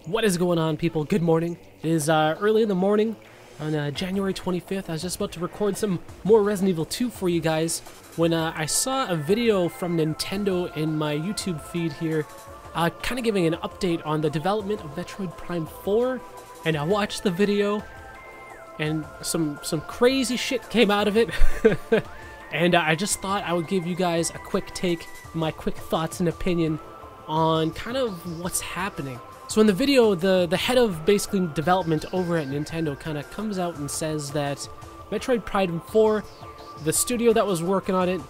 What is going on, people? Good morning. It is early in the morning on January 25th. I was just about to record some more Resident Evil 2 for you guys when I saw a video from Nintendo in my YouTube feed here, kind of giving an update on the development of Metroid Prime 4, and I watched the video, and some crazy shit came out of it, and I just thought I would give you guys a quick take, my quick thoughts and opinion on kind of what's happening. So in the video, the head of basically development over at Nintendo kind of comes out and says that Metroid Prime 4, the studio that was working on it,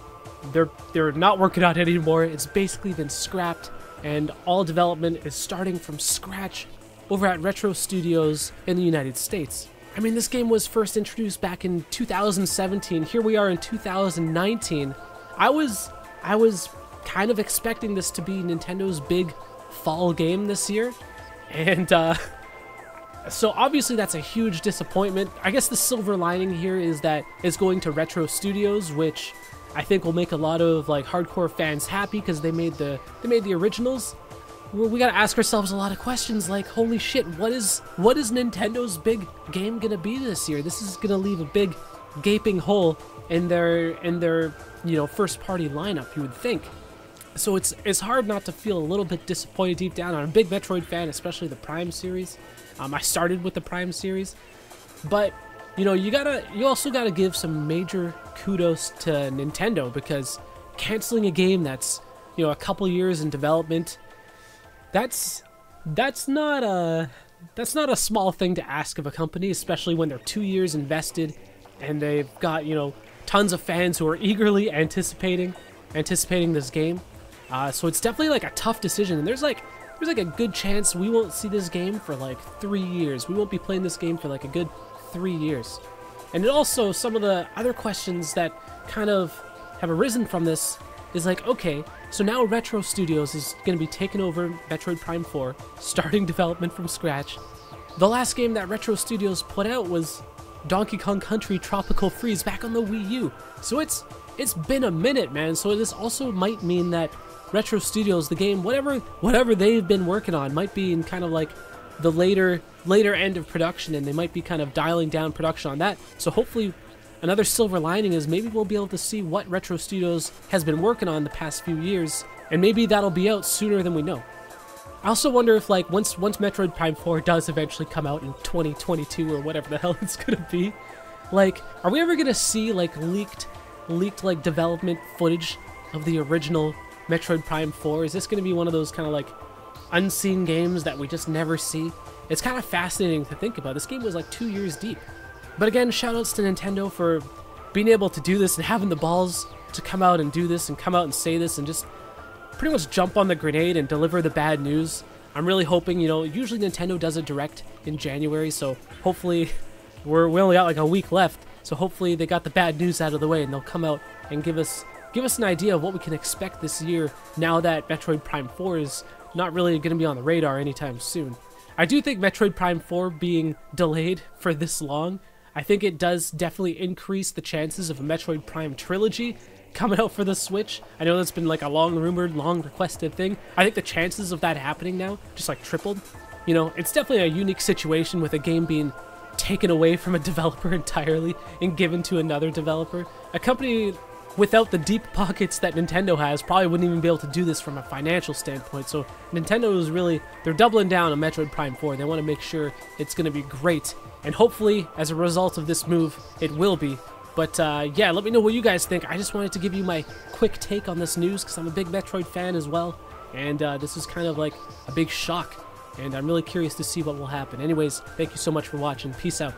they're not working on it anymore. It's basically been scrapped, and all development is starting from scratch over at Retro Studios in the United States. I mean, this game was first introduced back in 2017. Here we are in 2019. I was kind of expecting this to be Nintendo's big fall game this year. And so obviously that's a huge disappointment. I guess the silver lining here is that it's going to Retro Studios, which I think will make a lot of like hardcore fans happy because they made the originals. We gotta ask ourselves a lot of questions like, holy shit, what is Nintendo's big game gonna be this year? This is gonna leave a big gaping hole in their first party lineup, you would think. So it's hard not to feel a little bit disappointed deep down. I'm a big Metroid fan, especially the Prime series. I started with the Prime series, but you also gotta give some major kudos to Nintendo, because canceling a game that's a couple years in development, that's not a small thing to ask of a company, especially when they're 2 years invested and they've got tons of fans who are eagerly anticipating this game. So it's definitely like a tough decision, and there's like a good chance we won't see this game for like 3 years. We won't be playing this game for like a good 3 years. And it also, some of the other questions that kind of have arisen from this is like, okay, so now Retro Studios is going to be taking over Metroid Prime 4, starting development from scratch. The last game that Retro Studios put out was Donkey Kong Country Tropical Freeze back on the Wii U. So it's been a minute, man. So this also might mean that Retro Studios, the game, whatever they've been working on, might be in kind of like the later end of production, and they might be kind of dialing down production on that. So hopefully another silver lining is maybe we'll be able to see what Retro Studios has been working on the past few years, and maybe that'll be out sooner than we know. I also wonder if like once Metroid Prime 4 does eventually come out in 2022 or whatever the hell it's gonna be, like, are we ever gonna see like leaked like development footage of the original Metroid Prime 4? Is this going to be one of those kind of like unseen games that we just never see? It's kind of fascinating to think about. This game was like 2 years deep. But again, shoutouts to Nintendo for being able to do this and having the balls to come out and do this and come out and say this and just pretty much jump on the grenade and deliver the bad news. I'm really hoping, usually Nintendo does a direct in January, so hopefully we only got like a week left. So hopefully they got the bad news out of the way and they'll come out and give us an idea of what we can expect this year, now that Metroid Prime 4 is not really going to be on the radar anytime soon. I do think Metroid Prime 4 being delayed for this long, I think it does definitely increase the chances of a Metroid Prime trilogy coming out for the Switch. I know that's been like a long-rumored, long-requested thing. I think the chances of that happening now just like tripled. It's definitely a unique situation with a game being taken away from a developer entirely and given to another developer. A company without the deep pockets that Nintendo has probably wouldn't even be able to do this from a financial standpoint. So Nintendo is they're doubling down on Metroid Prime 4. They want to make sure it's going to be great. And hopefully, as a result of this move, it will be. But yeah, let me know what you guys think. I just wanted to give you my quick take on this news because I'm a big Metroid fan as well. And this is kind of like a big shock. And I'm really curious to see what will happen. Anyways, thank you so much for watching. Peace out.